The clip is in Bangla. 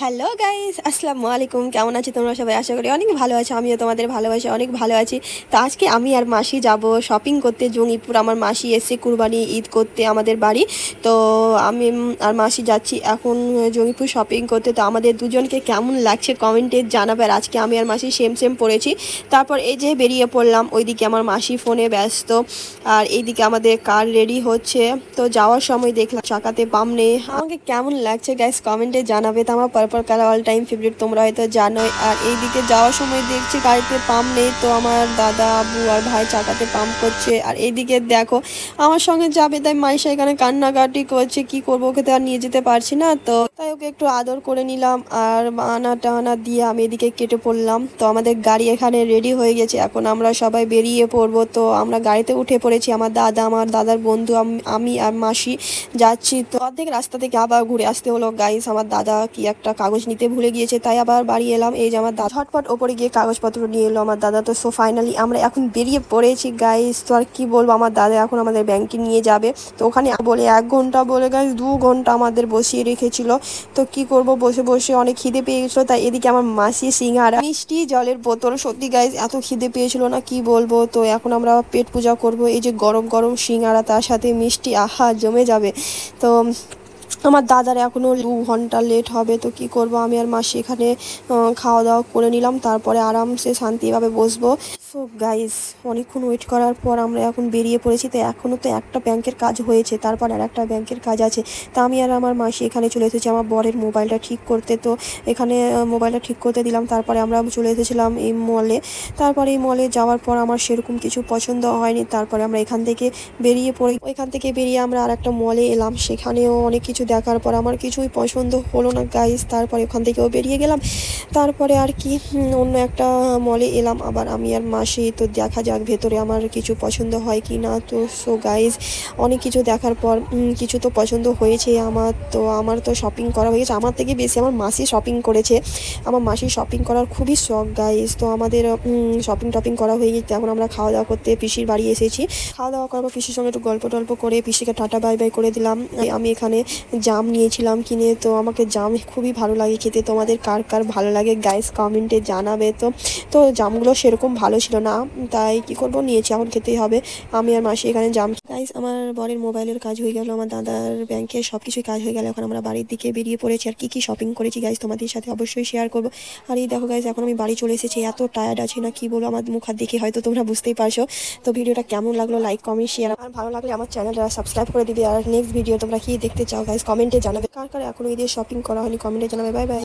হ্যালো গাইস, আসসালামু আলাইকুম। কেমন আছো তোমরা সবাই? আশা করি অনেক ভালো আছো। আমিও তোমাদের ভালোবাসি, অনেক ভালো আছি। তো আজকে আমি আর মাসি যাব শপিং করতে জঙ্গিপুর। আমার মাসি এসে কুরবানি ঈদ করতে আমাদের বাড়ি। তো আমি আর মাসি যাচ্ছি এখন জঙ্গিপুর শপিং করতে। তো আমাদের দুজনকে কেমন লাগছে কমেন্টে জানাবে। আর আজকে আমি আর মাসি সেম সেম পড়েছি। তারপর এই যে বেরিয়ে পড়লাম। ওইদিকে আমার মাসি ফোনে ব্যস্ত, আর এইদিকে আমাদের কার রেডি হচ্ছে। তো যাওয়ার সময় দেখলাম চাকাতে পাম্প নেই। আমাকে কেমন লাগছে গাইস কমেন্টে জানাবে। তো আমার purple colour all time favourite, তোমরা হয়তো জানোই। আর এইদিকে যাওয়ার সময় দেখছি গাড়িতে পাম্প নেই। তো আমার দাদা, আবু আর ভাই চাকাতে পাম্প করছে। আর এইদিকে দেখো আমার সঙ্গে যাবে, তাই মাইশা এখানে কান্নাকাটি করছে। কি করবো, ওকে তো আর নিয়ে যেতে পারছি না। তো তাই ওকে একটু আদর করে নিলাম আর বানা টানা দিয়ে আমি এদিকে কেটে পড়লাম। তো আমাদের গাড়ি এখানে রেডি হয়ে গেছে, এখন আমরা সবাই বেরিয়ে পড়বো। তো আমরা গাড়িতে উঠে পড়েছি। আমার দাদা, আমার দাদার বন্ধু, আমি আর মাসি যাচ্ছি। তো অর্ধেক রাস্তা থেকে আবার ঘুরে আসতে হলো গাইস। আমার দাদা কি একটা কাগজ নিতে ভুলে গিয়েছে, তাই আবার বাড়ি এলাম। এই যে আমার দাদা ঝটপট ওপরে গিয়ে কাগজপত্র নিয়ে এলো আমার দাদা। তো সো ফাইনালি আমরা এখন বেরিয়ে পড়েছি গাইস। তো আর কি বলবো, আমার দাদা এখন আমাদের ব্যাংকে নিয়ে যাবে। তো ওখানে বলে 1 ঘন্টা, বলে গাইস 2 ঘন্টা আমাদের বসিয়ে রেখেছিল। তো কি করব, বসে বসে অনেক খিদে পেয়ে গেছিলো। তাই এদিকে আমার মাসি সিঙ্গারা, মিষ্টি, জলের বোতল, সত্যি গাইস এত খিদে পেয়েছিল না কি বলবো। তো এখন আমরা পেট পূজা করব। এই যে গরম গরম সিঙ্গারা, তার সাথে মিষ্টি, আহা জমে যাবে। তো আমার দাদার এখনও 2 ঘন্টা লেট হবে। তো কি করব, আমি আর মাসি এখানে খাওয়া দাওয়া করে নিলাম, তারপরে আরামসে শান্তিভাবে বসবো। সো গাইস অনেকক্ষণ ওয়েট করার পর আমরা এখন বেরিয়ে পড়েছি। তো এখনও তো একটা ব্যাংকের কাজ হয়েছে, তারপর আর একটা ব্যাংকের কাজ আছে। তা আমি আর আমার মাসি এখানে চলে এসেছি আমার বরের মোবাইলটা ঠিক করতে। তো এখানে মোবাইলটা ঠিক করতে দিলাম, তারপরে আমরা চলে এসেছিলাম এই মলে। তারপরে এই মলে যাওয়ার পর আমার সেরকম কিছু পছন্দ হয়নি। তারপরে আমরা এখান থেকে বেরিয়ে পড়ি। ওইখান থেকে বেরিয়ে আমরা আর একটা মলে এলাম, সেখানেও অনেক কিছু দেখার পর আমার কিছুই পছন্দ হলো না গাইস। তারপরে ওখান থেকেও বেরিয়ে গেলাম। তারপরে আর কি অন্য একটা মলে এলাম আবার আমি আর মাসি। তো দেখা যাক ভেতরে আমার কিছু পছন্দ হয় কি না। তো সো গাইস অনেক কিছু দেখার পর কিছু তো পছন্দ হয়েছে আমার। তো আমার তো শপিং করা হয়ে গেছে, আমার থেকে বেশি আমার মাসি শপিং করেছে। আমার মাসি শপিং করার খুবই শখ গাইস। তো আমাদের শপিং টপিং করা হয়ে গেছে। এখন আমরা খাওয়া দাওয়া করতে পিসির বাড়ি এসেছি। খাওয়া দাওয়া করার পর পিসির সঙ্গে একটু গল্প টল্প করে পিসিকে টাটা বাই বাই করে দিলাম। আমি এখানে জাম নিয়েছিলাম কিনে। তো আমাকে জাম খুবই ভালো লাগে খেতে। তোমাদের কার কার ভালো লাগে গাইস কমেন্টে জানাবে। তো জামগুলো সেরকম ভালো ছিল না, তাই কি করব, নিয়েছি, এখন খেতেই হবে। আমি আর মাসি এখানে জাম। গাইস আমার বরের মোবাইলের কাজ হয়ে গেল, আমার দাদার ব্যাংকের সব কিছুই কাজ হয়ে গেল। এখন আমরা বাড়ির দিকে বেরিয়ে পড়েছি। আর কি শপিং করেছি গাইস তোমাদের সাথে অবশ্যই শেয়ার করবো। আর এই দেখো গাইস এখন আমি বাড়ি চলে এসেছি। এত টায়ার্ড আছি না কি বলবো, আমার মুখ হাত দেখে হয়তো তোমরা বুঝতেই পারছো। তো ভিডিওটা কেমন লাগলো লাইক কমেন্ট শেয়ার, আর ভালো লাগলে আমার চ্যানেলটা সাবস্ক্রাইব করে দিবে। আর নেক্সট ভিডিও তোমরা কি দেখতে চাও গাইস কমেন্টে জানাবে। কার কার এখনো ঈদের শপিং করা হয়নি কমেন্টে জানাবে। Bye bye.